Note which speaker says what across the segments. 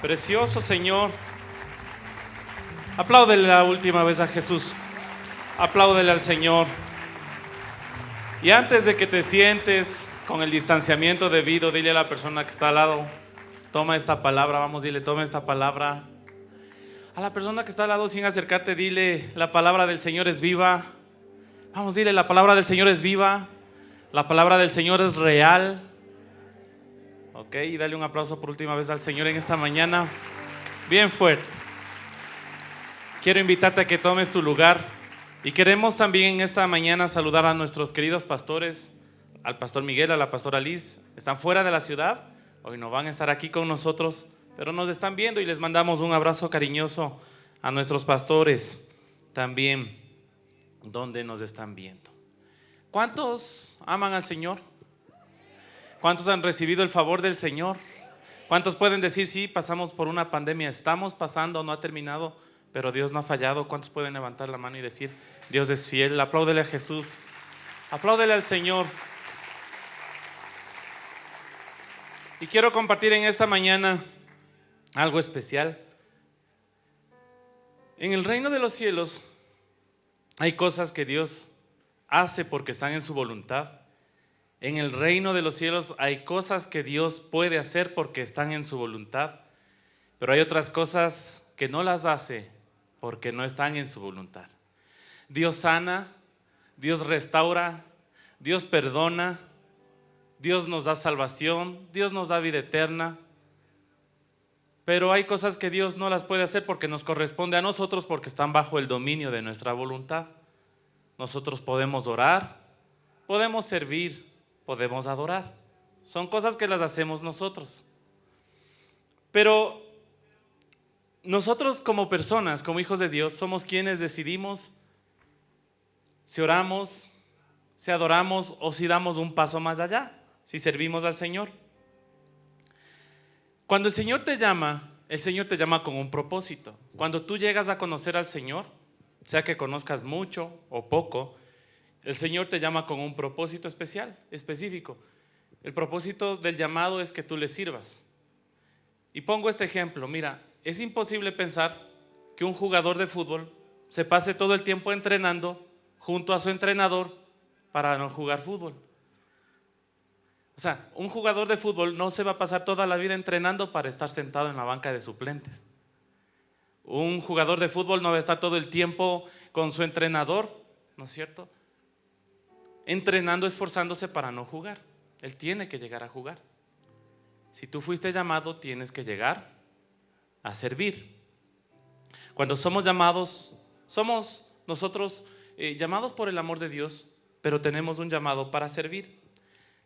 Speaker 1: Precioso Señor. Apláudele la última vez a Jesús. Apláudele al Señor. Y antes de que te sientes con el distanciamiento debido, dile a la persona que está al lado: toma esta palabra. Vamos, dile: toma esta palabra. A la persona que está al lado, sin acercarte, dile: la palabra del Señor es viva. Vamos, dile: la palabra del Señor es viva. La palabra del Señor es real. Ok, y dale un aplauso por última vez al Señor en esta mañana. Bien fuerte. Quiero invitarte a que tomes tu lugar. Y queremos también en esta mañana saludar a nuestros queridos pastores, al pastor Miguel, a la pastora Liz. Están fuera de la ciudad, hoy no van a estar aquí con nosotros, pero nos están viendo y les mandamos un abrazo cariñoso a nuestros pastores también, donde nos están viendo. ¿Cuántos aman al Señor? ¿Cuántos han recibido el favor del Señor? ¿Cuántos pueden decir: sí, pasamos por una pandemia, estamos pasando, no ha terminado, pero Dios no ha fallado? ¿Cuántos pueden levantar la mano y decir: Dios es fiel? Apláudele a Jesús, apláudele al Señor. Y quiero compartir en esta mañana algo especial. En el reino de los cielos hay cosas que Dios hace porque están en su voluntad. En el reino de los cielos hay cosas que Dios puede hacer porque están en su voluntad. Pero hay otras cosas que no las hace porque no están en su voluntad. Dios sana, Dios restaura, Dios perdona, Dios nos da salvación, Dios nos da vida eterna. Pero hay cosas que Dios no las puede hacer porque nos corresponde a nosotros, porque están bajo el dominio de nuestra voluntad. Nosotros podemos orar, podemos servir, podemos adorar. Son cosas que las hacemos nosotros. Pero nosotros como personas, como hijos de Dios, somos quienes decidimos si oramos, si adoramos o si damos un paso más allá, si servimos al Señor. Cuando el Señor te llama con un propósito. Cuando tú llegas a conocer al Señor, sea que conozcas mucho o poco, el Señor te llama con un propósito especial, específico. El propósito del llamado es que tú le sirvas. Y pongo este ejemplo. Mira, es imposible pensar que un jugador de fútbol se pase todo el tiempo entrenando junto a su entrenador para no jugar fútbol. O sea, un jugador de fútbol no se va a pasar toda la vida entrenando para estar sentado en la banca de suplentes. Un jugador de fútbol no va a estar todo el tiempo con su entrenador, ¿no es cierto?, entrenando, esforzándose para no jugar. Él tiene que llegar a jugar. Si tú fuiste llamado, tienes que llegar a servir. Cuando somos llamados, somos nosotros llamados por el amor de Dios, pero tenemos un llamado para servir.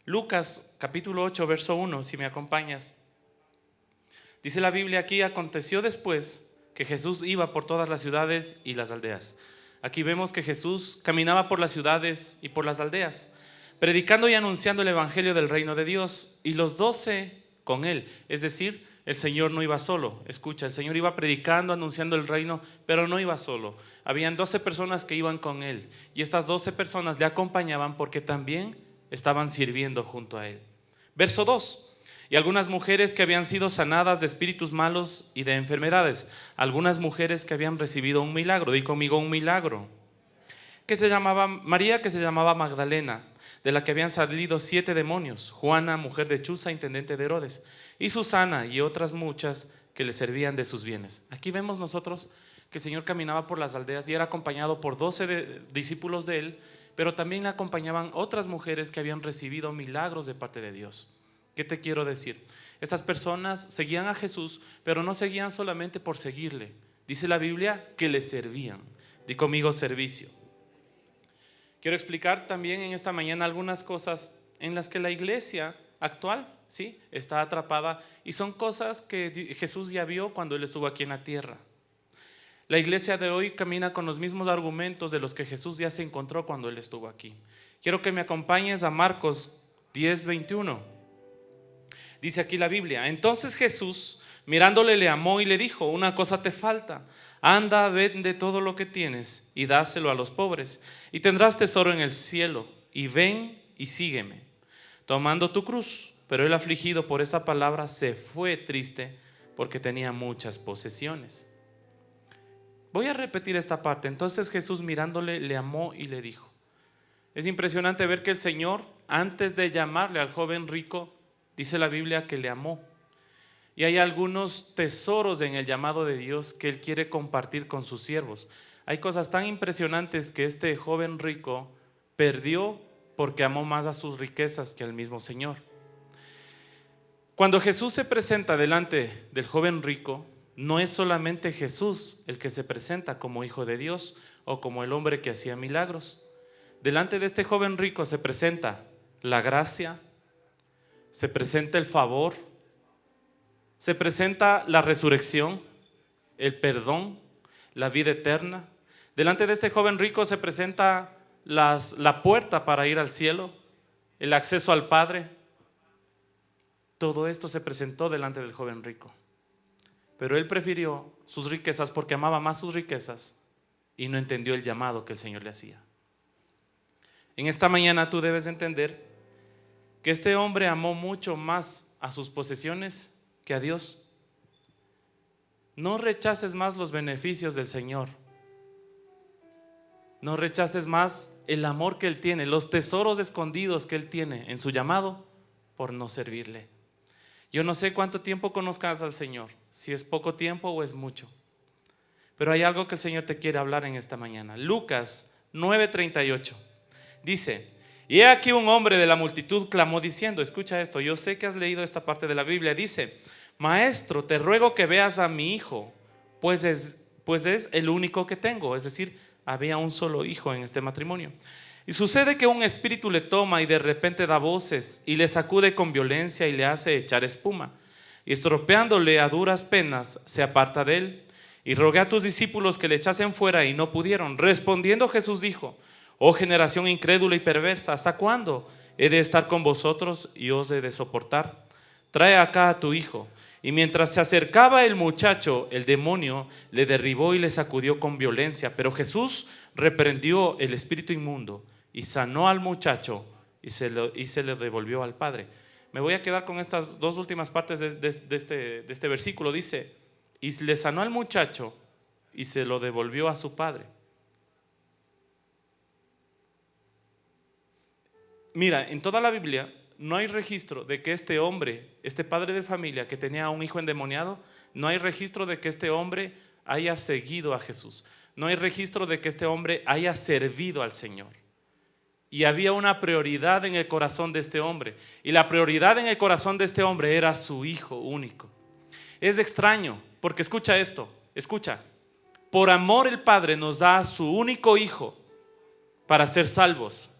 Speaker 1: Lucas capítulo 8 verso 1, si me acompañas. Dice la Biblia aquí: aconteció después que Jesús iba por todas las ciudades y las aldeas. Aquí vemos que Jesús caminaba por las ciudades y por las aldeas, predicando y anunciando el evangelio del reino de Dios, y los 12 con él. Es decir, el Señor no iba solo. Escucha, el Señor iba predicando, anunciando el reino, pero no iba solo. Habían 12 personas que iban con él, y estas 12 personas le acompañaban porque también estaban sirviendo junto a él. Verso 2. Y algunas mujeres que habían sido sanadas de espíritus malos y de enfermedades. Algunas mujeres que habían recibido un milagro. Di conmigo: un milagro. María, que se llamaba Magdalena, de la que habían salido 7 demonios. Juana, mujer de Chuza, intendente de Herodes. Y Susana y otras muchas que le servían de sus bienes. Aquí vemos nosotros que el Señor caminaba por las aldeas y era acompañado por 12 discípulos de él, pero también le acompañaban otras mujeres que habían recibido milagros de parte de Dios. ¿Qué te quiero decir? Estas personas seguían a Jesús, pero no seguían solamente por seguirle. Dice la Biblia que le servían. Di conmigo: servicio. Quiero explicar también en esta mañana algunas cosas en las que la iglesia actual, ¿sí?, está atrapada, y son cosas que Jesús ya vio cuando él estuvo aquí en la tierra. La iglesia de hoy camina con los mismos argumentos de los que Jesús ya se encontró cuando él estuvo aquí. Quiero que me acompañes a Marcos 10:21. Dice aquí la Biblia: entonces Jesús, mirándole, le amó y le dijo: una cosa te falta. Anda, vende todo lo que tienes y dáselo a los pobres, y tendrás tesoro en el cielo. Y ven y sígueme, tomando tu cruz. Pero él, afligido por esta palabra, se fue triste, porque tenía muchas posesiones. Voy a repetir esta parte. Entonces Jesús, mirándole, le amó y le dijo. Es impresionante ver que el Señor, antes de llamarle al joven rico, dice la Biblia que le amó. Y hay algunos tesoros en el llamado de Dios que Él quiere compartir con sus siervos. Hay cosas tan impresionantes que este joven rico perdió porque amó más a sus riquezas que al mismo Señor. Cuando Jesús se presenta delante del joven rico, no es solamente Jesús el que se presenta como hijo de Dios o como el hombre que hacía milagros. Delante de este joven rico se presenta la gracia, se presenta el favor, se presenta la resurrección, el perdón, la vida eterna. Delante de este joven rico se presenta la puerta para ir al cielo, el acceso al Padre. Todo esto se presentó delante del joven rico. Pero él prefirió sus riquezas porque amaba más sus riquezas y no entendió el llamado que el Señor le hacía. En esta mañana tú debes entender que este hombre amó mucho más a sus posesiones que a Dios. No rechaces más los beneficios del Señor. No rechaces más el amor que Él tiene, los tesoros escondidos que Él tiene en su llamado por no servirle. Yo no sé cuánto tiempo conozcas al Señor, si es poco tiempo o es mucho, pero hay algo que el Señor te quiere hablar en esta mañana. Lucas 9:38 dice: y he aquí un hombre de la multitud clamó diciendo, escucha esto, yo sé que has leído esta parte de la Biblia, dice: Maestro, te ruego que veas a mi hijo, pues es el único que tengo. Es decir, había un solo hijo en este matrimonio. Y sucede que un espíritu le toma y de repente da voces y le sacude con violencia y le hace echar espuma. Y estropeándole a duras penas, se aparta de él. Y rogué a tus discípulos que le echasen fuera y no pudieron. Respondiendo Jesús dijo: oh generación incrédula y perversa, ¿hasta cuándo he de estar con vosotros y os he de soportar? Trae acá a tu hijo. Y mientras se acercaba el muchacho, el demonio le derribó y le sacudió con violencia. Pero Jesús reprendió el espíritu inmundo y sanó al muchacho y se le devolvió al padre. Me voy a quedar con estas dos últimas partes de este versículo. Dice: y le sanó al muchacho y se lo devolvió a su padre. Mira, en toda la Biblia no hay registro de que este hombre, este padre de familia que tenía un hijo endemoniado, no hay registro de que este hombre haya seguido a Jesús. No hay registro de que este hombre haya servido al Señor. Y había una prioridad en el corazón de este hombre. Y la prioridad en el corazón de este hombre era su hijo único. Es extraño, porque escucha esto, escucha. Por amor el Padre nos da a su único hijo para ser salvos.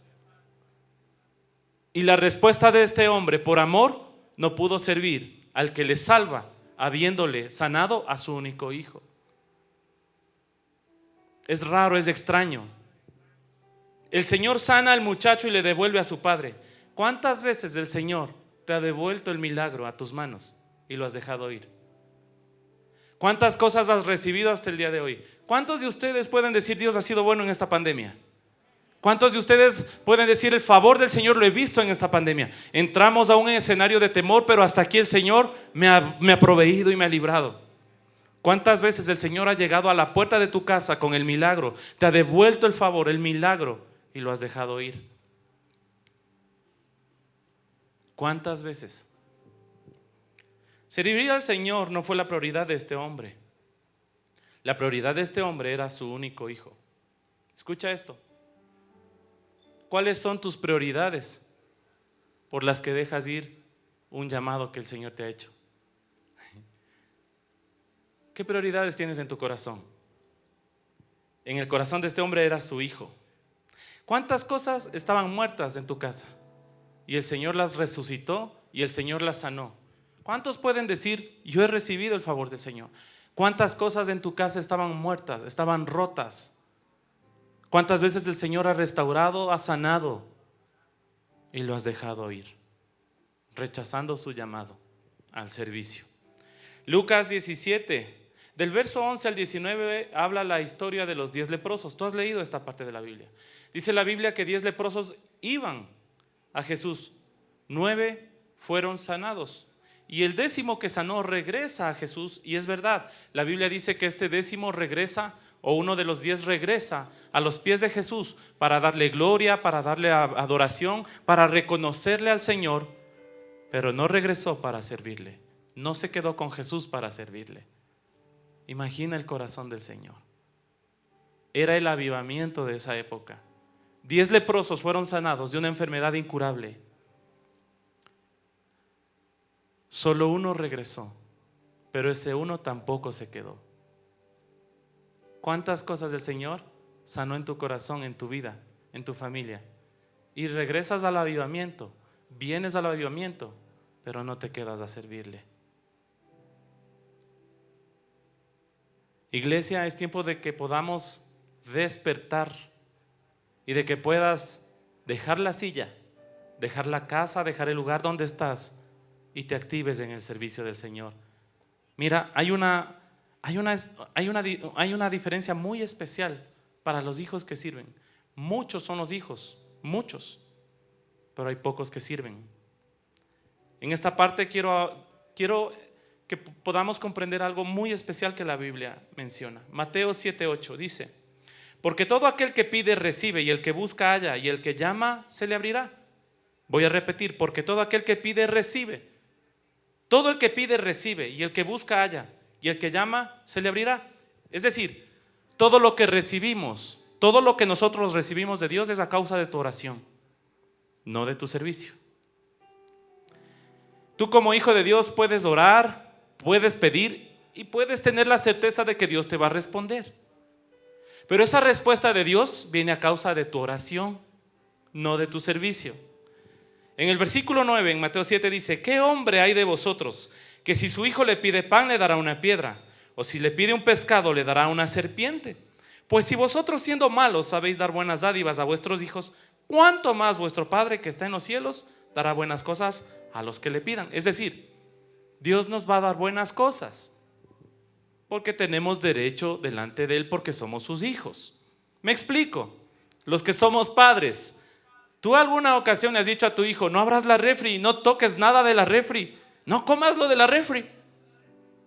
Speaker 1: Y la respuesta de este hombre, por amor, no pudo servir al que le salva, habiéndole sanado a su único hijo. Es raro, es extraño. El Señor sana al muchacho y le devuelve a su padre. ¿Cuántas veces el Señor te ha devuelto el milagro a tus manos y lo has dejado ir? ¿Cuántas cosas has recibido hasta el día de hoy? ¿Cuántos de ustedes pueden decir: Dios ha sido bueno en esta pandemia? ¿Cuántos de ustedes pueden decir: el favor del Señor lo he visto en esta pandemia? Entramos a un escenario de temor, pero hasta aquí el Señor me ha proveído y me ha librado. ¿Cuántas veces el Señor ha llegado a la puerta de tu casa con el milagro? Te ha devuelto el favor, el milagro, y lo has dejado ir. ¿Cuántas veces? Servir al Señor no fue la prioridad de este hombre. La prioridad de este hombre era su único hijo. Escucha esto. ¿Cuáles son tus prioridades por las que dejas ir un llamado que el Señor te ha hecho? ¿Qué prioridades tienes en tu corazón? En el corazón de este hombre era su hijo. ¿Cuántas cosas estaban muertas en tu casa? Y el Señor las resucitó y el Señor las sanó. ¿Cuántos pueden decir: yo he recibido el favor del Señor? ¿Cuántas cosas en tu casa estaban muertas, estaban rotas? ¿Cuántas veces el Señor ha restaurado, ha sanado y lo has dejado ir, rechazando su llamado al servicio? Lucas 17, del verso 11 al 19, habla la historia de los 10 leprosos. Tú has leído esta parte de la Biblia. Dice la Biblia que 10 leprosos iban a Jesús. 9 fueron sanados y el 10º que sanó regresa a Jesús. Y es verdad, la Biblia dice que este 10º regresa, o uno de los 10 regresa a los pies de Jesús para darle gloria, para darle adoración, para reconocerle al Señor, pero no regresó para servirle, no se quedó con Jesús para servirle. Imagina el corazón del Señor. Era el avivamiento de esa época. 10 leprosos fueron sanados de una enfermedad incurable. Solo uno regresó, pero ese uno tampoco se quedó. ¿Cuántas cosas el Señor sanó en tu corazón, en tu vida, en tu familia? Y regresas al avivamiento, vienes al avivamiento, pero no te quedas a servirle. Iglesia, es tiempo de que podamos despertar y de que puedas dejar la silla, dejar la casa, dejar el lugar donde estás y te actives en el servicio del Señor. Mira, hay una diferencia muy especial para los hijos que sirven. Muchos son los hijos, muchos, pero hay pocos que sirven. En esta parte quiero que podamos comprender algo muy especial que la Biblia menciona. Mateo 7:8 dice: porque todo aquel que pide recibe, y el que busca halla, y el que llama se le abrirá. Voy a repetir: porque todo aquel que pide recibe. Todo el que pide recibe, y el que busca halla, y el que llama se le abrirá. Es decir, todo lo que recibimos, todo lo que nosotros recibimos de Dios es a causa de tu oración, no de tu servicio. Tú como hijo de Dios puedes orar, puedes pedir y puedes tener la certeza de que Dios te va a responder. Pero esa respuesta de Dios viene a causa de tu oración, no de tu servicio. En el versículo 9, en Mateo 7 dice: ¿qué hombre hay de vosotros que si su hijo le pide pan le dará una piedra? ¿O si le pide un pescado le dará una serpiente? Pues si vosotros siendo malos sabéis dar buenas dádivas a vuestros hijos, ¿cuánto más vuestro Padre que está en los cielos dará buenas cosas a los que le pidan? Es decir, Dios nos va a dar buenas cosas porque tenemos derecho delante de Él, porque somos sus hijos. Me explico. Los que somos padres, ¿tú alguna ocasión le has dicho a tu hijo: no abras la refri, no toques nada de la refri, no comas lo de la refri?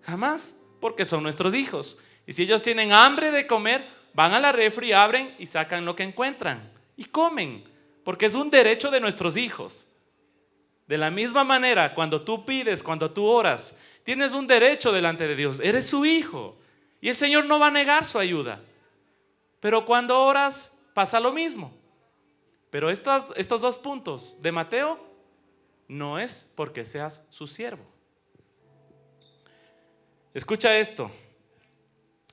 Speaker 1: Jamás, porque son nuestros hijos. Y si ellos tienen hambre de comer, van a la refri, abren y sacan lo que encuentran y comen, porque es un derecho de nuestros hijos. De la misma manera, cuando tú pides, cuando tú oras, tienes un derecho delante de Dios. Eres su hijo y el Señor no va a negar su ayuda. Pero cuando oras pasa lo mismo. Pero estos 2 puntos de Mateo no es porque seas su siervo. Escucha esto: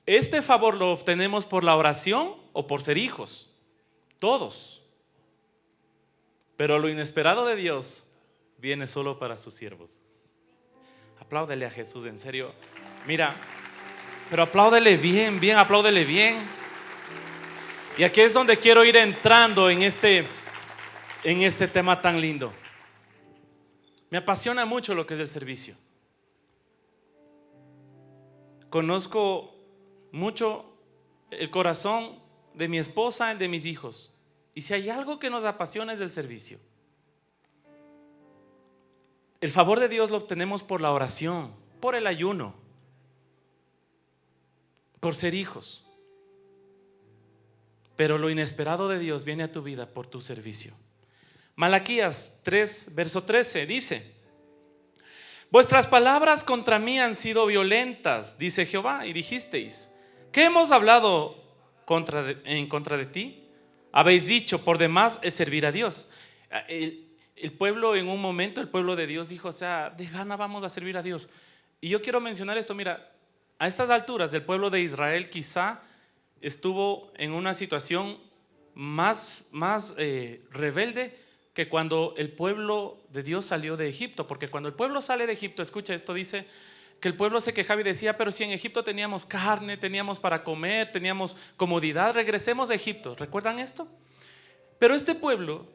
Speaker 1: este favor lo obtenemos por la oración o por ser hijos, todos. Pero lo inesperado de Dios viene solo para sus siervos. Apláudele a Jesús, en serio. Mira, pero apláudele bien, apláudele bien. Y aquí es donde quiero ir entrando en este tema tan lindo. Me apasiona mucho lo que es el servicio. Conozco mucho el corazón de mi esposa, el de mis hijos. Y si hay algo que nos apasiona es el servicio. El favor de Dios lo obtenemos por la oración, por el ayuno, por ser hijos. Pero lo inesperado de Dios viene a tu vida por tu servicio. Malaquías 3, verso 13 dice: vuestras palabras contra mí han sido violentas, dice Jehová, y dijisteis: ¿qué hemos hablado en contra de ti? Habéis dicho: por demás es servir a Dios. El pueblo en un momento, el pueblo de Dios dijo: o sea, de gana vamos a servir a Dios. Y yo quiero mencionar esto. Mira, a estas alturas el pueblo de Israel quizá estuvo en una situación más rebelde que cuando el pueblo de Dios salió de Egipto. Porque cuando el pueblo sale de Egipto, escucha esto, dice que el pueblo se quejaba y decía: pero si en Egipto teníamos carne, teníamos para comer, teníamos comodidad, regresemos a Egipto. ¿Recuerdan esto? Pero este pueblo,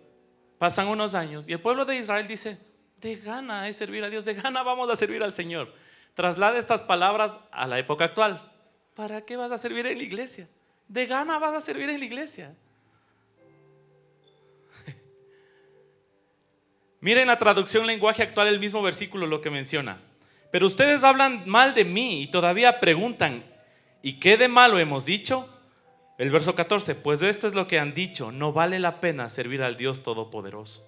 Speaker 1: pasan unos años y el pueblo de Israel dice: de gana es servir a Dios, de gana vamos a servir al Señor. Traslada estas palabras a la época actual. ¿Para qué vas a servir en la iglesia? De gana vas a servir en la iglesia. Miren la traducción lenguaje actual, el mismo versículo lo que menciona. Pero ustedes hablan mal de mí y todavía preguntan, ¿y qué de malo hemos dicho? El verso 14, pues esto es lo que han dicho, no vale la pena servir al Dios Todopoderoso.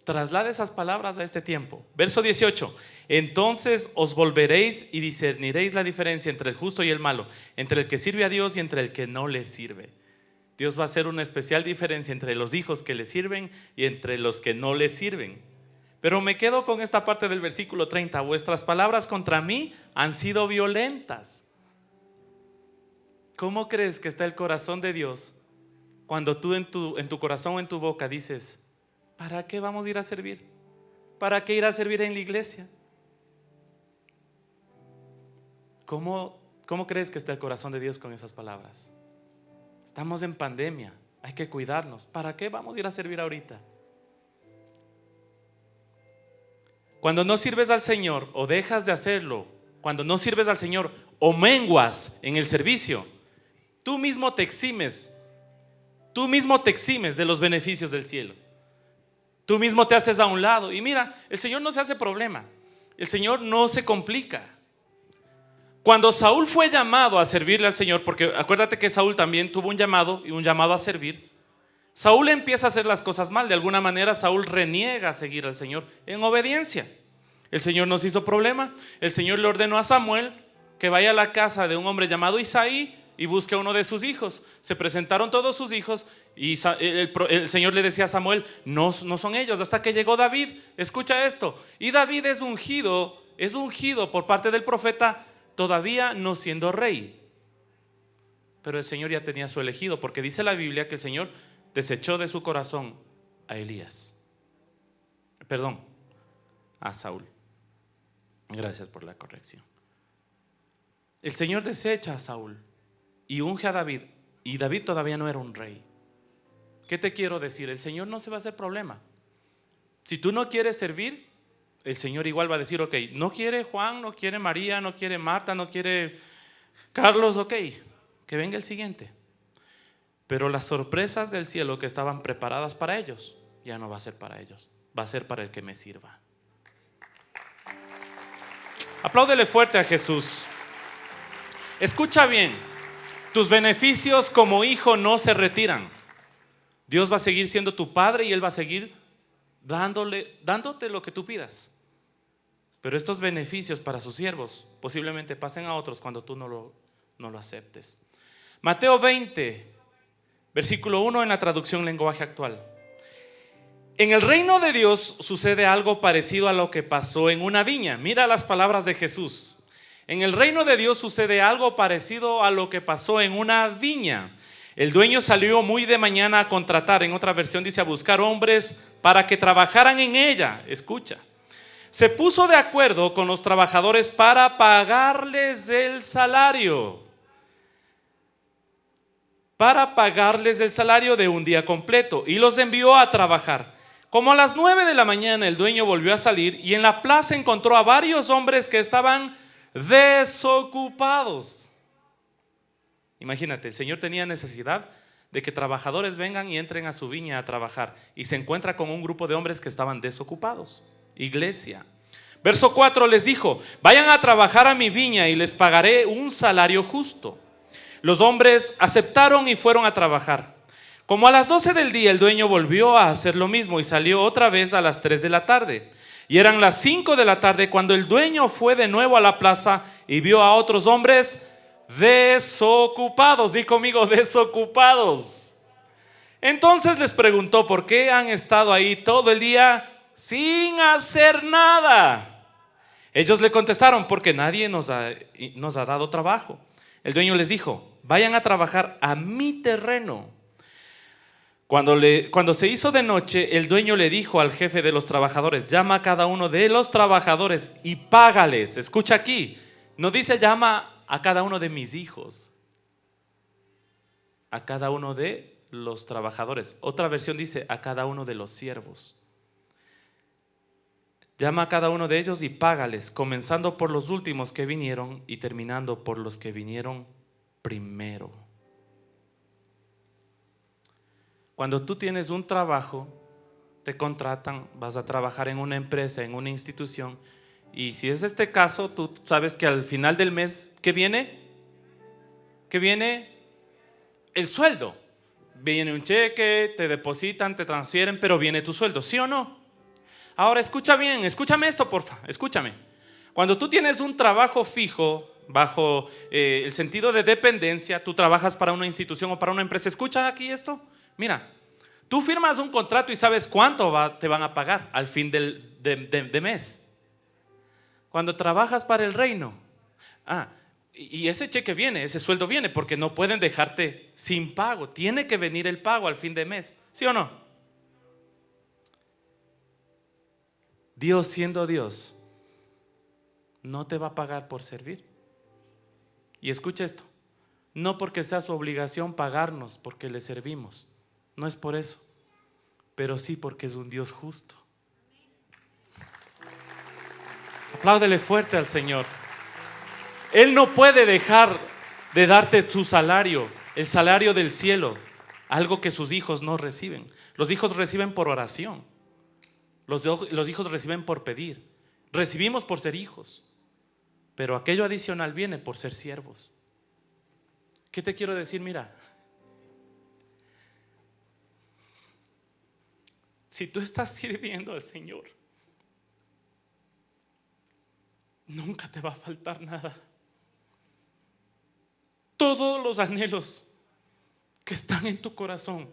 Speaker 1: Traslade esas palabras a este tiempo. Verso 18, entonces os volveréis y discerniréis la diferencia entre el justo y el malo, entre el que sirve a Dios y entre el que no le sirve. Dios va a hacer una especial diferencia entre los hijos que le sirven y entre los que no le sirven. Pero me quedo con esta parte del versículo 30, vuestras palabras contra mí han sido violentas. ¿Cómo crees que está el corazón de Dios cuando tú en tu corazón o en tu boca dices, ¿para qué vamos a ir a servir? ¿Para qué ir a servir en la iglesia? ¿Cómo crees que está el corazón de Dios con esas palabras? Estamos en pandemia, hay que cuidarnos. ¿Para qué vamos a ir a servir ahorita? Cuando no sirves al Señor o dejas de hacerlo, cuando no sirves al Señor o menguas en el servicio, tú mismo te eximes de los beneficios del cielo. Tú mismo te haces a un lado. Y mira, el Señor no se hace problema. El Señor no se complica. Cuando Saúl fue llamado a servirle al Señor, porque acuérdate que Saúl también tuvo un llamado y un llamado a servir. Saúl empieza a hacer las cosas mal. De alguna manera Saúl reniega a seguir al Señor en obediencia. El Señor no se hizo problema. El Señor le ordenó a Samuel que vaya a la casa de un hombre llamado Isaí y busque a uno de sus hijos. Se presentaron todos sus hijos y el Señor le decía a Samuel, no son ellos, hasta que llegó David. Escucha esto. Y David es ungido por parte del profeta, todavía no siendo rey. Pero el Señor ya tenía su elegido, porque dice la Biblia que el Señor desechó de su corazón a a Saúl. Gracias por la corrección. El Señor desecha a Saúl y unge a David, y David todavía no era un rey. ¿Qué te quiero decir? El Señor no se va a hacer problema. Si tú no quieres servir, el Señor igual va a decir, ok, no quiere Juan, no quiere María, no quiere Marta, no quiere Carlos, ok, que venga el siguiente. Pero las sorpresas del cielo que estaban preparadas para ellos, ya no va a ser para ellos, va a ser para el que me sirva. Apláudele fuerte a Jesús. Escucha bien, tus beneficios como hijo no se retiran. Dios va a seguir siendo tu padre y Él va a seguir dándote lo que tú pidas. Pero estos beneficios para sus siervos posiblemente pasen a otros cuando tú no lo aceptes. Mateo 20, versículo 1 en la traducción lenguaje actual. En el reino de Dios sucede algo parecido a lo que pasó en una viña. Mira las palabras de Jesús. En el reino de Dios sucede algo parecido a lo que pasó en una viña. El dueño salió muy de mañana a contratar, en otra versión dice a buscar hombres para que trabajaran en ella. Escucha. Se puso de acuerdo con los trabajadores para pagarles el salario. Para pagarles el salario de un día completo y los envió a trabajar. Como a las 9 de la mañana el dueño volvió a salir y en la plaza encontró a varios hombres que estaban desocupados. Imagínate, el Señor tenía necesidad de que trabajadores vengan y entren a su viña a trabajar, y se encuentra con un grupo de hombres que estaban desocupados. Iglesia. Verso 4 les dijo, vayan a trabajar a mi viña y les pagaré un salario justo. Los hombres aceptaron y fueron a trabajar. Como a las 12 del día el dueño volvió a hacer lo mismo y salió otra vez a las 3 de la tarde. Y eran las 5 de la tarde cuando el dueño fue de nuevo a la plaza y vio a otros hombres desocupados. Di conmigo, desocupados. Entonces les preguntó, ¿por qué han estado ahí todo el día sin hacer nada? Ellos le contestaron, porque nadie nos ha dado trabajo. El dueño les dijo, vayan a trabajar a mi terreno. Cuando se hizo de noche, el dueño le dijo al jefe de los trabajadores, llama a cada uno de los trabajadores y págales. Escucha aquí, no dice llama a cada uno de mis hijos, a cada uno de los trabajadores. Otra versión dice a cada uno de los siervos. Llama a cada uno de ellos y págales, comenzando por los últimos que vinieron y terminando por los que vinieron primero. Cuando tú tienes un trabajo, te contratan, vas a trabajar en una empresa, en una institución, y si es este caso, tú sabes que al final del mes, ¿qué viene? ¿Qué viene? El sueldo. Viene un cheque, te depositan, te transfieren, pero viene tu sueldo, ¿sí o no? Ahora escucha bien, escúchame esto, porfa, escúchame. Cuando tú tienes un trabajo fijo, bajo el sentido de dependencia, tú trabajas para una institución o para una empresa, escucha aquí esto, mira, tú firmas un contrato y sabes cuánto te van a pagar al fin de mes. Cuando trabajas para el reino, y ese cheque viene, ese sueldo viene, porque no pueden dejarte sin pago, tiene que venir el pago al fin de mes, ¿sí o no? Dios, siendo Dios, no te va a pagar por servir. Y escucha esto, no porque sea su obligación pagarnos porque le servimos, no es por eso, pero sí porque es un Dios justo. Apláudele fuerte al Señor. Él no puede dejar de darte su salario, el salario del cielo, algo que sus hijos no reciben. Los hijos reciben por oración, los hijos reciben por pedir, recibimos por ser hijos, pero aquello adicional viene por ser siervos. ¿Qué te quiero decir? Mira, si tú estás sirviendo al Señor, nunca te va a faltar nada. Todos los anhelos que están en tu corazón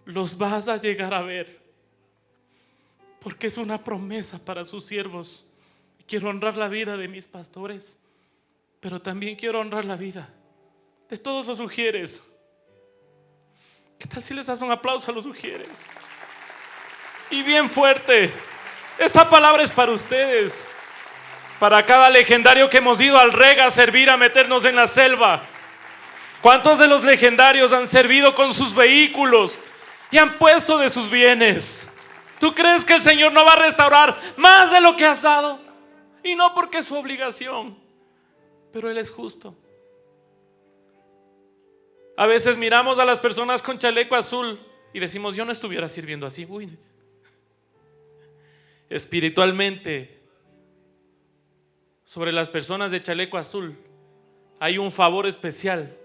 Speaker 1: los vas a llegar a ver, porque es una promesa para sus siervos. Quiero honrar la vida de mis pastores, pero también quiero honrar la vida de todos los ujieres. ¿Qué tal si les das un aplauso a los ujieres? Y bien fuerte. Esta palabra es para ustedes, para cada legendario que hemos ido al Rega a servir, a meternos en la selva. ¿Cuántos de los legendarios han servido con sus vehículos y han puesto de sus bienes? ¿Tú crees que el Señor no va a restaurar más de lo que has dado? Y no porque es su obligación, pero Él es justo. A veces miramos a las personas con chaleco azul y decimos, yo no estuviera sirviendo así. Uy. Espiritualmente, sobre las personas de chaleco azul hay un favor especial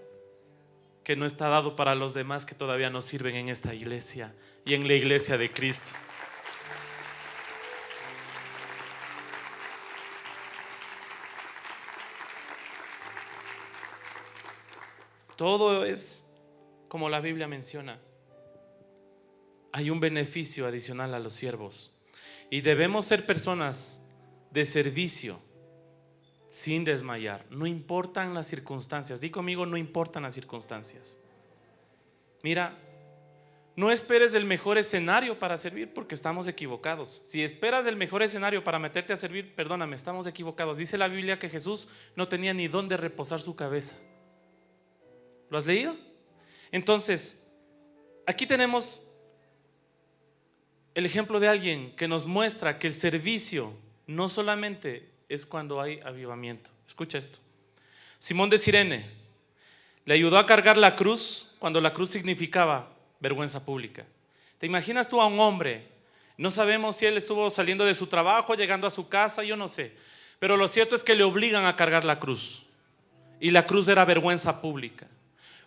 Speaker 1: que no está dado para los demás que todavía no sirven en esta iglesia y en la iglesia de Cristo. Todo es como la Biblia menciona. Hay un beneficio adicional a los siervos y debemos ser personas de servicio sin desmayar. No importan las circunstancias. Di conmigo, no importan las circunstancias. Mira, no esperes el mejor escenario para servir, porque estamos equivocados. Si esperas el mejor escenario para meterte a servir, perdóname, estamos equivocados. Dice la Biblia que Jesús no tenía ni dónde reposar su cabeza. ¿Lo has leído? Entonces, aquí tenemos el ejemplo de alguien que nos muestra que el servicio no solamente es cuando hay avivamiento. Escucha esto. Simón de Cirene le ayudó a cargar la cruz cuando la cruz significaba vergüenza pública. ¿Te imaginas tú a un hombre? No sabemos si él estuvo saliendo de su trabajo, llegando a su casa, yo no sé. Pero lo cierto es que le obligan a cargar la cruz. Y la cruz era vergüenza pública.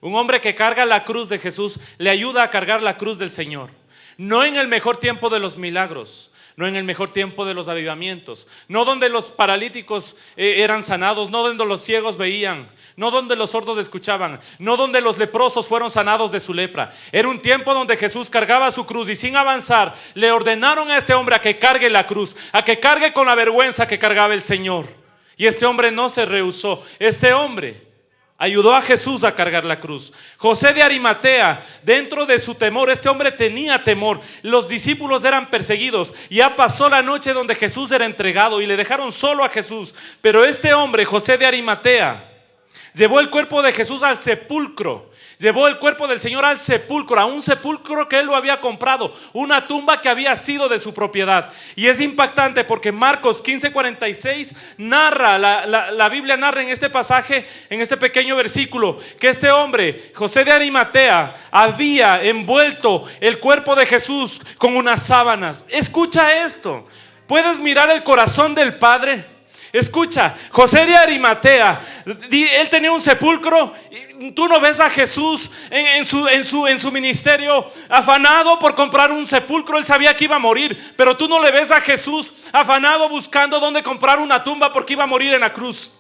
Speaker 1: Un hombre que carga la cruz de Jesús le ayuda a cargar la cruz del Señor. No en el mejor tiempo de los milagros, no en el mejor tiempo de los avivamientos, no donde los paralíticos eran sanados, no donde los ciegos veían, no donde los sordos escuchaban, no donde los leprosos fueron sanados de su lepra. Era un tiempo donde Jesús cargaba su cruz y sin avanzar le ordenaron a este hombre a que cargue la cruz, a que cargue con la vergüenza que cargaba el Señor. Y este hombre no se rehusó. Este hombre ayudó a Jesús a cargar la cruz. José de Arimatea, dentro de su temor, este hombre tenía temor. Los discípulos eran perseguidos. Ya pasó la noche donde Jesús era entregado y le dejaron solo a Jesús. Pero este hombre, José de Arimatea, Llevó el cuerpo de Jesús al sepulcro. Llevó el cuerpo del Señor al sepulcro, a un sepulcro que él lo había comprado, una tumba que había sido de su propiedad. Y es impactante porque Marcos 15:46 narra, la Biblia narra en este pasaje, en este pequeño versículo, que este hombre, José de Arimatea, había envuelto el cuerpo de Jesús con unas sábanas. Escucha esto, ¿puedes mirar el corazón del Padre? Escucha, José de Arimatea, él tenía un sepulcro. Tú no ves a Jesús en su ministerio afanado por comprar un sepulcro. Él sabía que iba a morir, pero tú no le ves a Jesús afanado buscando dónde comprar una tumba porque iba a morir en la cruz.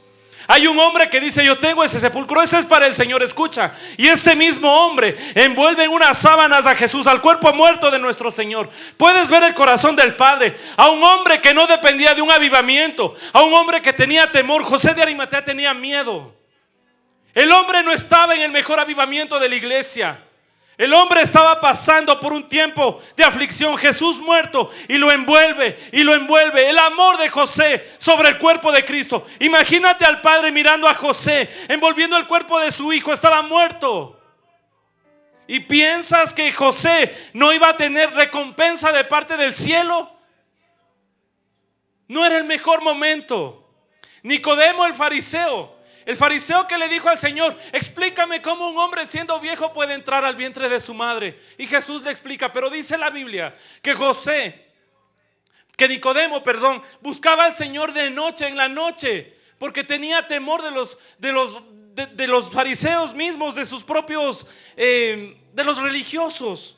Speaker 1: Hay un hombre que dice: yo tengo ese sepulcro, ese es para el Señor. Escucha, y este mismo hombre envuelve en unas sábanas a Jesús, al cuerpo muerto de nuestro Señor. Puedes ver el corazón del Padre, a un hombre que no dependía de un avivamiento, a un hombre que tenía temor. José de Arimatea tenía miedo. El hombre no estaba en el mejor avivamiento de la iglesia. El hombre estaba pasando por un tiempo de aflicción. Jesús muerto y lo envuelve y lo envuelve. El amor de José sobre el cuerpo de Cristo. Imagínate al Padre mirando a José envolviendo el cuerpo de su hijo. Estaba muerto. ¿Y piensas que José no iba a tener recompensa de parte del cielo? No era el mejor momento. Nicodemo, el fariseo que le dijo al Señor: explícame cómo un hombre siendo viejo puede entrar al vientre de su madre. Y Jesús le explica, pero dice la Biblia que Nicodemo, buscaba al Señor de noche, en la noche, porque tenía temor de los fariseos mismos, de sus propios, de los religiosos.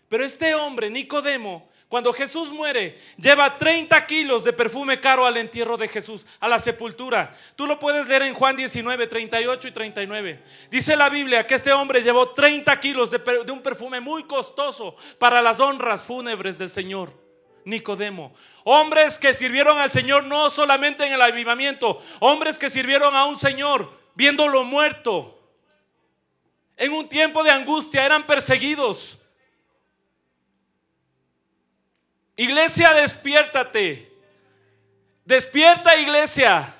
Speaker 1: Pero este hombre, Nicodemo, cuando Jesús muere, lleva 30 kilos de perfume caro al entierro de Jesús, a la sepultura. Tú lo puedes leer en Juan 19, 38 y 39. Dice la Biblia que este hombre llevó 30 kilos de un perfume muy costoso para las honras fúnebres del Señor. Nicodemo, hombres que sirvieron al Señor no solamente en el avivamiento, hombres que sirvieron a un Señor viéndolo muerto. En un tiempo de angustia eran perseguidos. Iglesia, despiértate. Despierta, iglesia.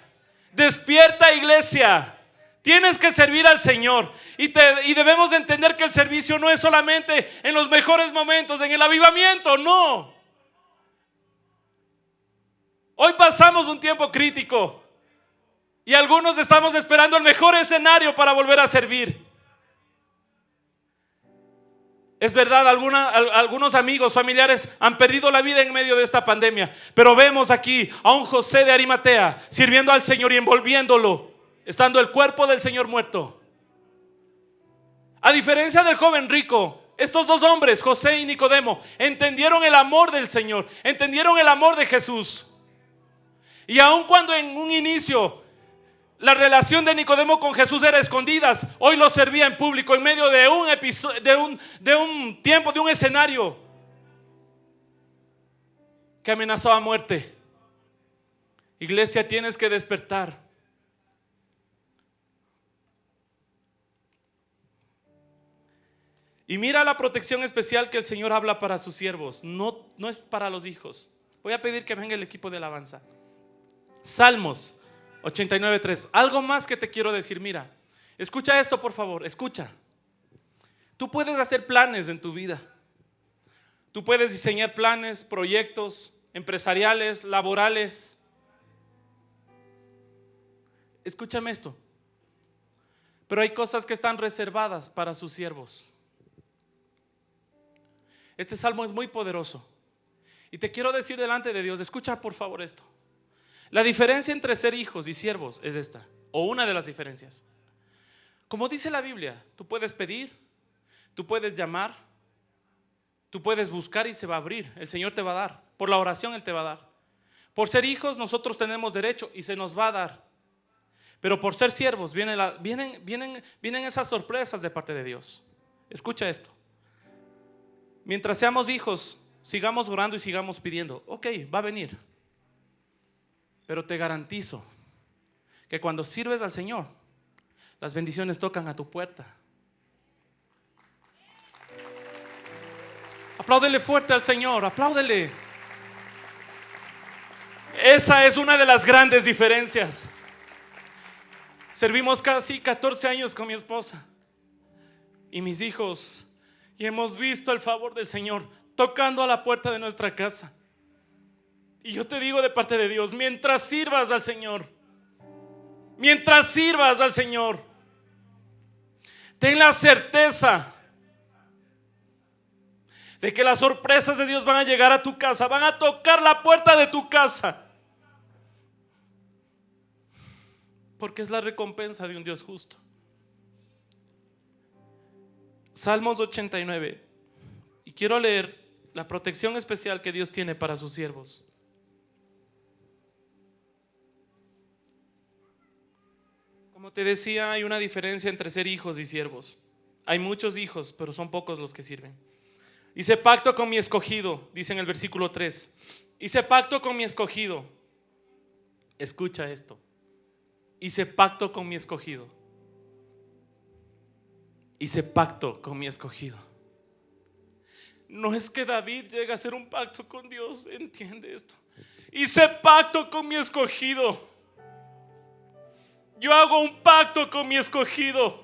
Speaker 1: Despierta, iglesia. Tienes que servir al Señor. Y debemos entender que el servicio no es solamente en los mejores momentos, en el avivamiento, no. Hoy pasamos un tiempo crítico y algunos estamos esperando el mejor escenario para volver a servir. Es verdad, algunos amigos, familiares han perdido la vida en medio de esta pandemia, pero vemos aquí a un José de Arimatea sirviendo al Señor y envolviéndolo, estando el cuerpo del Señor muerto. A diferencia del joven rico, estos dos hombres, José y Nicodemo, entendieron el amor del Señor, entendieron el amor de Jesús. Y aun cuando en un inicio la relación de Nicodemo con Jesús era escondidas, hoy lo servía en público, en medio de un episodio, de un tiempo, de un escenario que amenazaba muerte. Iglesia, tienes que despertar. Y mira la protección especial que el Señor habla para sus siervos. No es para los hijos. Voy a pedir que venga el equipo de alabanza. Salmos 89:3. Algo más que te quiero decir. Mira, escucha esto, por favor, escucha. Tú puedes hacer planes en tu vida. Tú puedes diseñar planes, proyectos empresariales, laborales. Escúchame esto. Pero hay cosas que están reservadas para sus siervos. Este salmo es muy poderoso. Y te quiero decir delante de Dios, escucha por favor esto. La diferencia entre ser hijos y siervos es esta, o una de las diferencias. Como dice la Biblia, tú puedes pedir, tú puedes llamar, tú puedes buscar y se va a abrir. El Señor te va a dar. Por la oración Él te va a dar. Por ser hijos nosotros tenemos derecho y se nos va a dar. Pero por ser siervos vienen esas sorpresas de parte de Dios. Escucha esto. Mientras seamos hijos, sigamos orando y sigamos pidiendo. Ok, va a venir. Pero te garantizo que cuando sirves al Señor, las bendiciones tocan a tu puerta. Apláudele fuerte al Señor, apláudele. Esa es una de las grandes diferencias. Servimos casi 14 años con mi esposa y mis hijos, y hemos visto el favor del Señor tocando a la puerta de nuestra casa. Y yo te digo de parte de Dios, mientras sirvas al Señor, ten la certeza de que las sorpresas de Dios van a llegar a tu casa, van a tocar la puerta de tu casa. Porque es la recompensa de un Dios justo. Salmos 89. Y quiero leer la protección especial que Dios tiene para sus siervos. Como te decía, hay una diferencia entre ser hijos y siervos. Hay muchos hijos, pero son pocos los que sirven. Hice pacto con mi escogido, dice en el versículo 3. Hice pacto con mi escogido. Escucha esto. Hice pacto con mi escogido. Hice pacto con mi escogido. No es que David llegue a hacer un pacto con Dios, entiende esto. Hice pacto con mi escogido. Yo hago un pacto con mi escogido.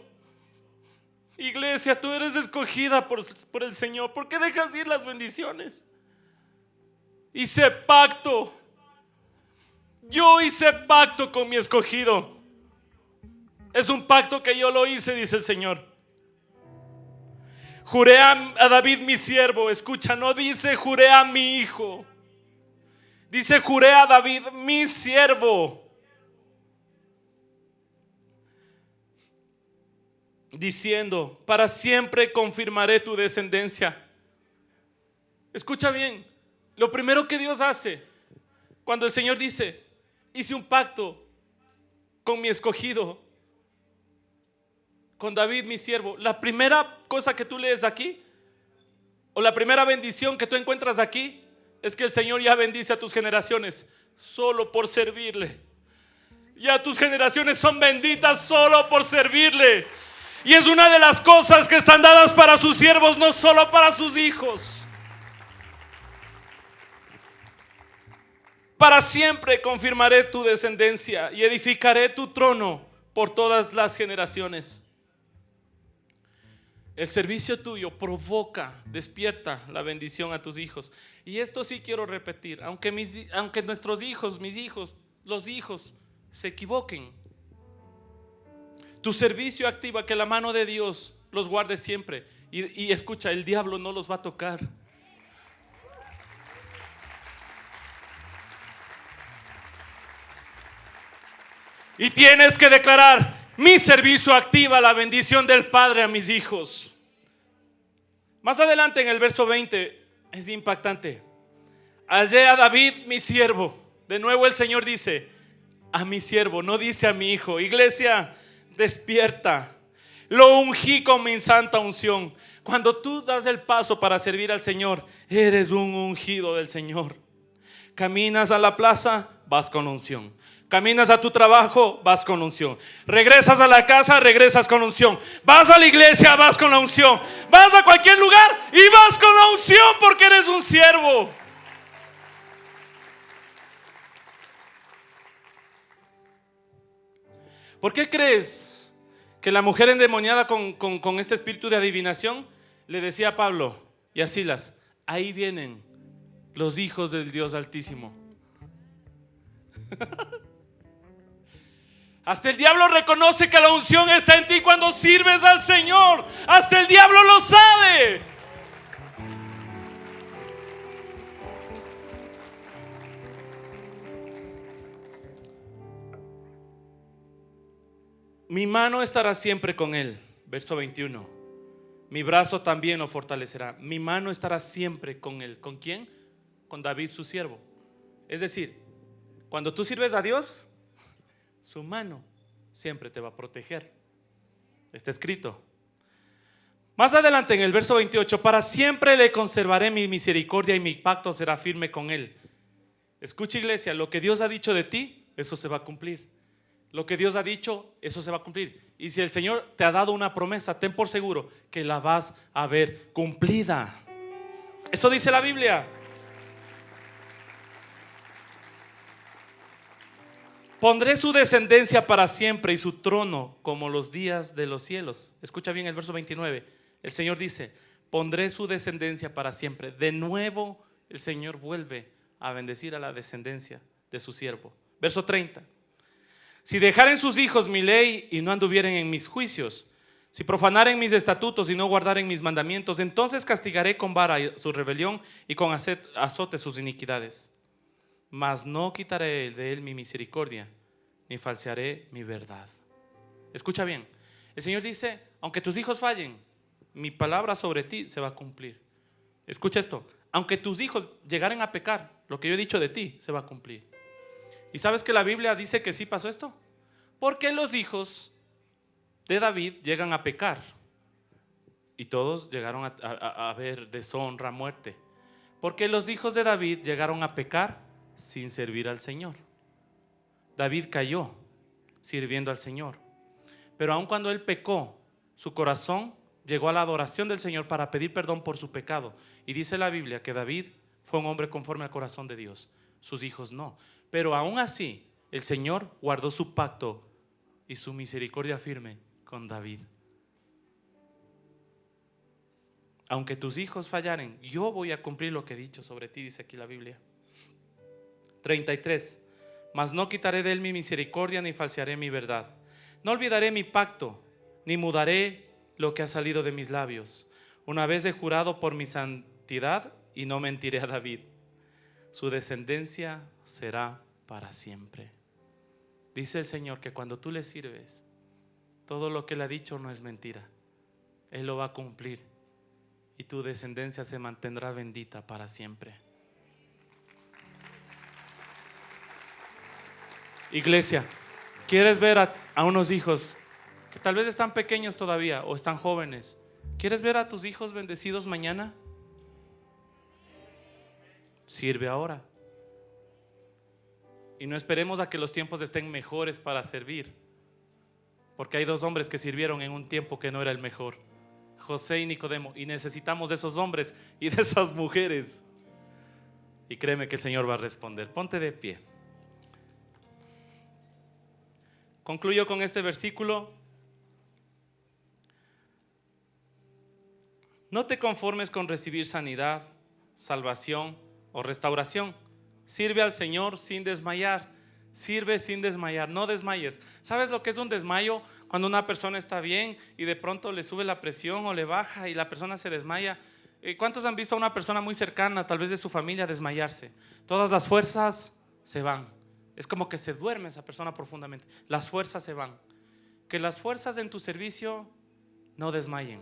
Speaker 1: Iglesia, tú eres escogida por el Señor. ¿Por qué dejas ir las bendiciones? Hice pacto. Yo hice pacto con mi escogido. Es un pacto que yo lo hice, dice el Señor. Juré a David mi siervo. Escucha, no dice juré a mi hijo. Dice juré a David mi siervo. Diciendo, para siempre confirmaré tu descendencia. Escucha bien. Lo primero que Dios hace cuando el Señor dice, hice un pacto con mi escogido, con David mi siervo. La primera cosa que tú lees aquí, o la primera bendición que tú encuentras aquí, es que el Señor ya bendice a tus generaciones solo por servirle. Ya tus generaciones son benditas solo por servirle. Y es una de las cosas que están dadas para sus siervos, no solo para sus hijos. Para siempre confirmaré tu descendencia y edificaré tu trono por todas las generaciones. El servicio tuyo provoca, despierta la bendición a tus hijos. Y esto sí quiero repetir, aunque nuestros hijos, mis hijos, los hijos se equivoquen, tu servicio activa que la mano de Dios los guarde siempre. Y escucha, el diablo no los va a tocar. Y tienes que declarar, mi servicio activa la bendición del Padre a mis hijos. Más adelante en el verso 20 es impactante. Hallé a David mi siervo. De nuevo el Señor dice, a mi siervo, no dice a mi hijo. Iglesia, despierta. Lo ungí con mi santa unción. Cuando tú das el paso para servir al Señor, eres un ungido del Señor. Caminas a la plaza, vas con unción. Caminas a tu trabajo, vas con unción. Regresas a la casa, regresas con unción. Vas a la iglesia, vas con la unción. Vas a cualquier lugar y vas con la unción porque eres un siervo. ¿Por qué crees que la mujer endemoniada con este espíritu de adivinación le decía a Pablo y a Silas, ahí vienen los hijos del Dios Altísimo? Hasta el diablo reconoce que la unción está en ti cuando sirves al Señor. Hasta el diablo lo sabe. Mi mano estará siempre con él. Verso 21. Mi brazo también lo fortalecerá. Mi mano estará siempre con él. ¿Con quién? Con David su siervo. Es decir, cuando tú sirves a Dios, su mano siempre te va a proteger. Está escrito. Más adelante en el verso 28, para siempre le conservaré mi misericordia y mi pacto será firme con él. Escucha, iglesia, lo que Dios ha dicho de ti, eso se va a cumplir. Lo que Dios ha dicho, eso se va a cumplir. Y si el Señor te ha dado una promesa, ten por seguro que la vas a ver cumplida. Eso dice la Biblia. Pondré su descendencia para siempre y su trono como los días de los cielos. Escucha bien el verso 29. El Señor dice, pondré su descendencia para siempre. De nuevo el Señor vuelve a bendecir a la descendencia de su siervo. Verso 30. Si dejaren sus hijos mi ley y no anduvieren en mis juicios, si profanaren mis estatutos y no guardaren mis mandamientos, entonces castigaré con vara su rebelión y con azote sus iniquidades. Mas no quitaré de él mi misericordia, ni falsearé mi verdad. Escucha bien, el Señor dice, aunque tus hijos fallen, mi palabra sobre ti se va a cumplir. Escucha esto, aunque tus hijos llegaren a pecar, lo que yo he dicho de ti se va a cumplir. ¿Y sabes que la Biblia dice que sí pasó esto? Porque los hijos de David llegan a pecar y todos llegaron a ver deshonra, muerte. Porque los hijos de David llegaron a pecar sin servir al Señor. David cayó sirviendo al Señor, pero aun cuando él pecó, su corazón llegó a la adoración del Señor para pedir perdón por su pecado. Y dice la Biblia que David fue un hombre conforme al corazón de Dios, sus hijos no. Pero aún así el Señor guardó su pacto y su misericordia firme con David. Aunque tus hijos fallaren, yo voy a cumplir lo que he dicho sobre ti, dice aquí la Biblia. 33. Mas no quitaré de él mi misericordia ni falsearé mi verdad. No olvidaré mi pacto, ni mudaré lo que ha salido de mis labios. Una vez he jurado por mi santidad y no mentiré a David. Su descendencia será para siempre. Dice el Señor que cuando tú le sirves, todo lo que él ha dicho no es mentira. Él lo va a cumplir y tu descendencia se mantendrá bendita para siempre. Iglesia, ¿quieres ver a unos hijos que tal vez están pequeños todavía o están jóvenes? ¿Quieres ver a tus hijos bendecidos mañana? Sirve ahora. Y no esperemos a que los tiempos estén mejores para servir, porque hay dos hombres que sirvieron en un tiempo que no era el mejor, José y Nicodemo, y necesitamos de esos hombres y de esas mujeres. Y créeme que el Señor va a responder. Ponte de pie. Concluyo con este versículo. No te conformes con recibir sanidad, salvación o restauración. Sirve al Señor sin desmayar. Sirve sin desmayar, no desmayes. ¿Sabes lo que es un desmayo? Cuando una persona está bien y de pronto le sube la presión o le baja y la persona se desmaya. ¿Cuántos han visto a una persona muy cercana, tal vez de su familia, desmayarse? Todas las fuerzas se van. Es como que se duerme esa persona profundamente. Las fuerzas se van. Que las fuerzas en tu servicio no desmayen.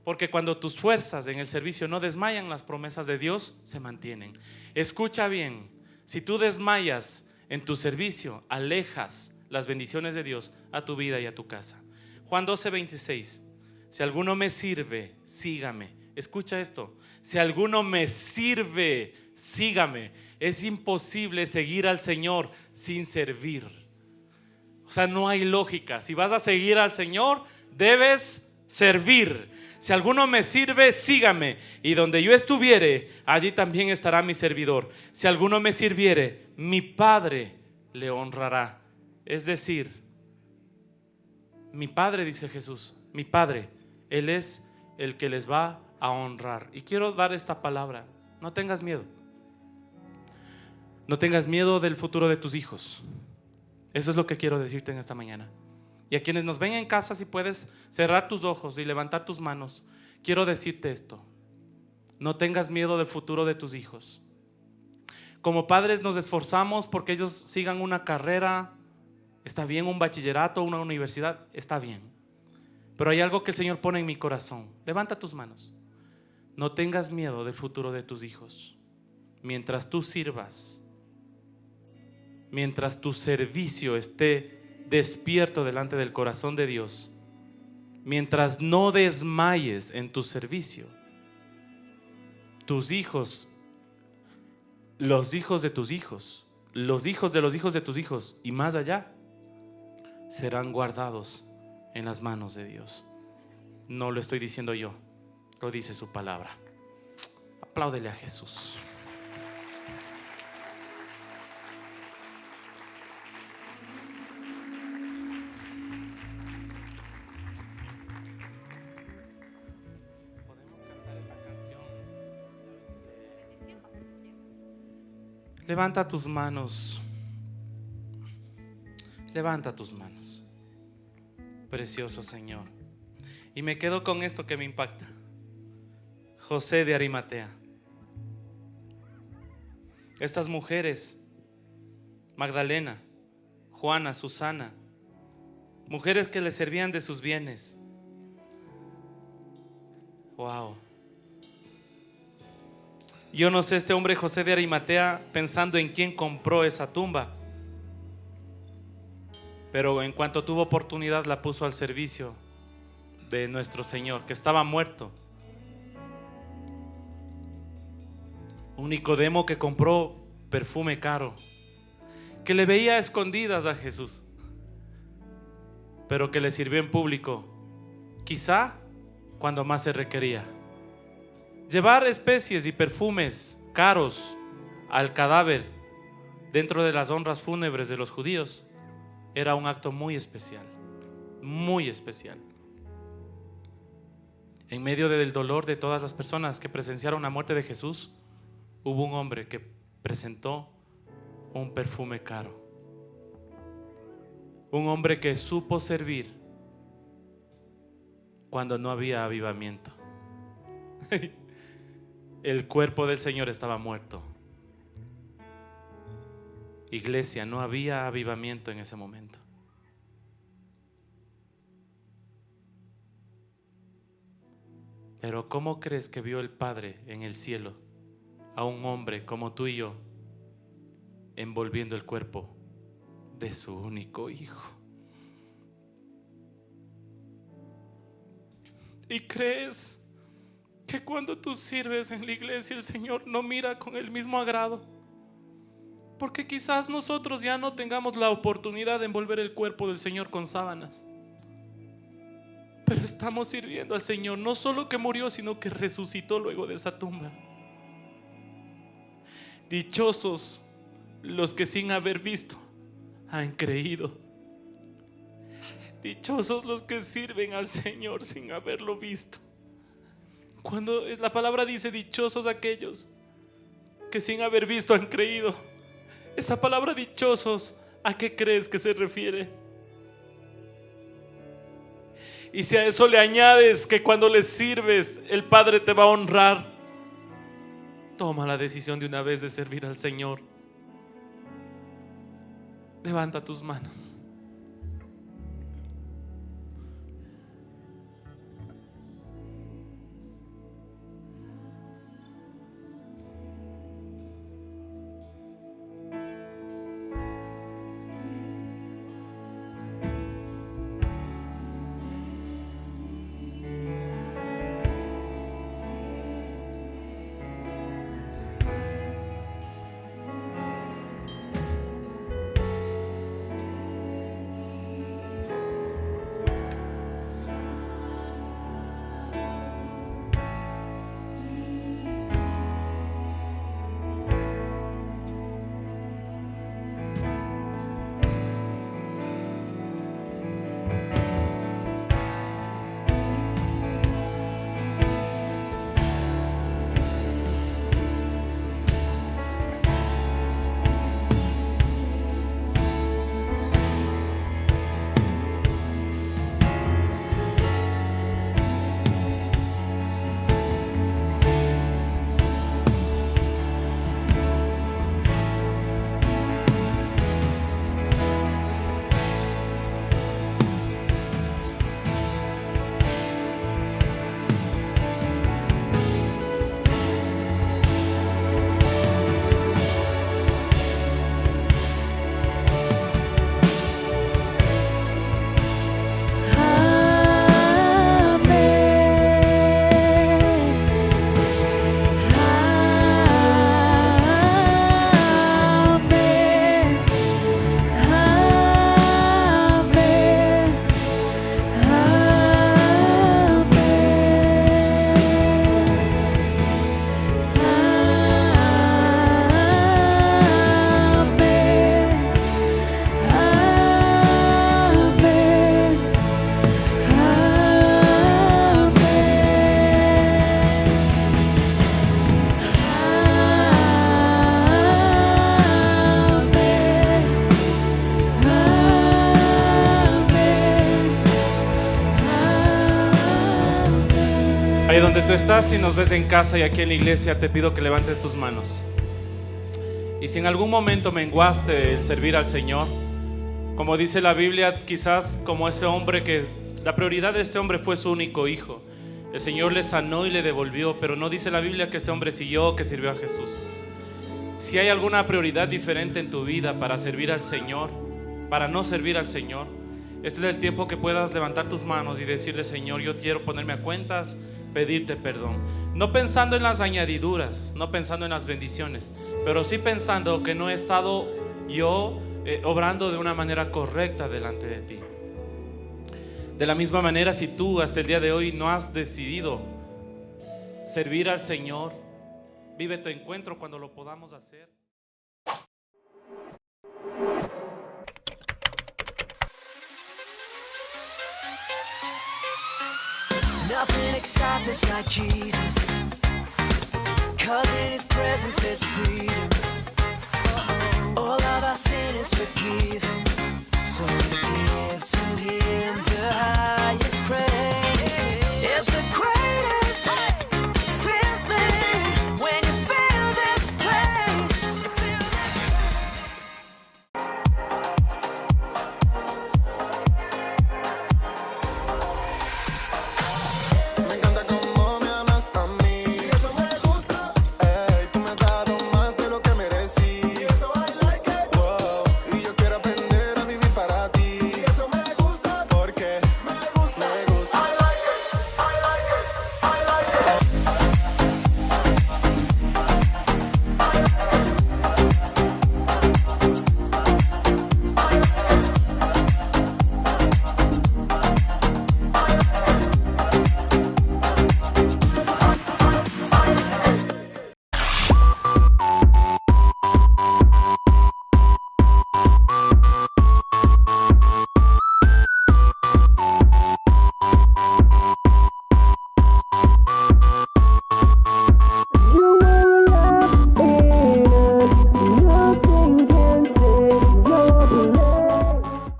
Speaker 1: Porque cuando tus fuerzas en el servicio no desmayan, las promesas de Dios se mantienen. Escucha bien, si tú desmayas en tu servicio, alejas las bendiciones de Dios a tu vida y a tu casa. Juan 12:26. Si alguno me sirve, sígame. Escucha esto. Si alguno me sirve, sígame. Es imposible seguir al Señor sin servir. O sea, no hay lógica. Si vas a seguir al Señor, debes servir. Si alguno me sirve, sígame. Y donde yo estuviere, allí también estará mi servidor. Si alguno me sirviere, mi Padre le honrará. Es decir, mi Padre, dice Jesús, mi Padre, Él es el que les va a honrar. Y quiero dar esta palabra. No tengas miedo. No tengas miedo del futuro de tus hijos. Eso es lo que quiero decirte en esta mañana. Y a quienes nos ven en casa, si puedes cerrar tus ojos y levantar tus manos, quiero decirte esto. No tengas miedo del futuro de tus hijos. Como padres nos esforzamos porque ellos sigan una carrera. Está bien, un bachillerato, una universidad, está bien. Pero hay algo que el Señor pone en mi corazón. Levanta tus manos. No tengas miedo del futuro de tus hijos. Mientras tú sirvas, mientras tu servicio esté despierto delante del corazón de Dios, mientras no desmayes en tu servicio, tus hijos, los hijos de tus hijos, los hijos de los hijos de tus hijos y más allá serán guardados en las manos de Dios. No lo estoy diciendo yo, lo dice su palabra. Apláudele a Jesús. Levanta tus manos. Levanta tus manos. Precioso Señor. Y me quedo con esto que me impacta. José de Arimatea. Estas mujeres, Magdalena, Juana, Susana, mujeres que le servían de sus bienes. Wow. Yo no sé, este hombre José de Arimatea, pensando en quién compró esa tumba, pero en cuanto tuvo oportunidad la puso al servicio de nuestro Señor, que estaba muerto. Un Nicodemo que compró perfume caro, que le veía a escondidas a Jesús, pero que le sirvió en público, quizá cuando más se requería. Llevar especies y perfumes caros al cadáver dentro de las honras fúnebres de los judíos era un acto muy especial, muy especial. En medio del dolor de todas las personas que presenciaron la muerte de Jesús, hubo un hombre que presentó un perfume caro. Un hombre que supo servir cuando no había avivamiento. El cuerpo del Señor estaba muerto. Iglesia, no había avivamiento en ese momento. Pero ¿cómo crees que vio el Padre en el cielo a un hombre como tú y yo envolviendo el cuerpo de su único hijo? ¿Y crees que cuando tú sirves en la iglesia el Señor no mira con el mismo agrado? Porque quizás nosotros ya no tengamos la oportunidad de envolver el cuerpo del Señor con sábanas, pero estamos sirviendo al Señor, no solo que murió, sino que resucitó luego de esa tumba. Dichosos los que sin haber visto han creído. Dichosos los que sirven al Señor sin haberlo visto. Cuando la palabra dice dichosos aquellos que sin haber visto han creído, esa palabra dichosos, ¿a qué crees que se refiere? Y si a eso le añades que cuando le sirves el Padre te va a honrar, toma la decisión de una vez de servir al Señor. Levanta tus manos. Ahí donde tú estás, si nos ves en casa y aquí en la iglesia, te pido que levantes tus manos. Y si en algún momento menguaste el servir al Señor, como dice la Biblia, quizás como ese hombre que la prioridad de este hombre fue su único hijo. El Señor le sanó y le devolvió, pero no dice la Biblia que este hombre siguió, que sirvió a Jesús. Si hay alguna prioridad diferente en tu vida para servir al Señor, para no servir al Señor, este es el tiempo que puedas levantar tus manos y decirle: Señor, yo quiero ponerme a cuentas, pedirte perdón. No pensando en las añadiduras, no pensando en las bendiciones, pero sí pensando que no he estado yo obrando de una manera correcta delante de ti. De la misma manera, si tú hasta el día de hoy no has decidido servir al Señor, vive tu encuentro cuando lo podamos hacer.
Speaker 2: Nothing excites us like Jesus, 'cause in His presence there's freedom.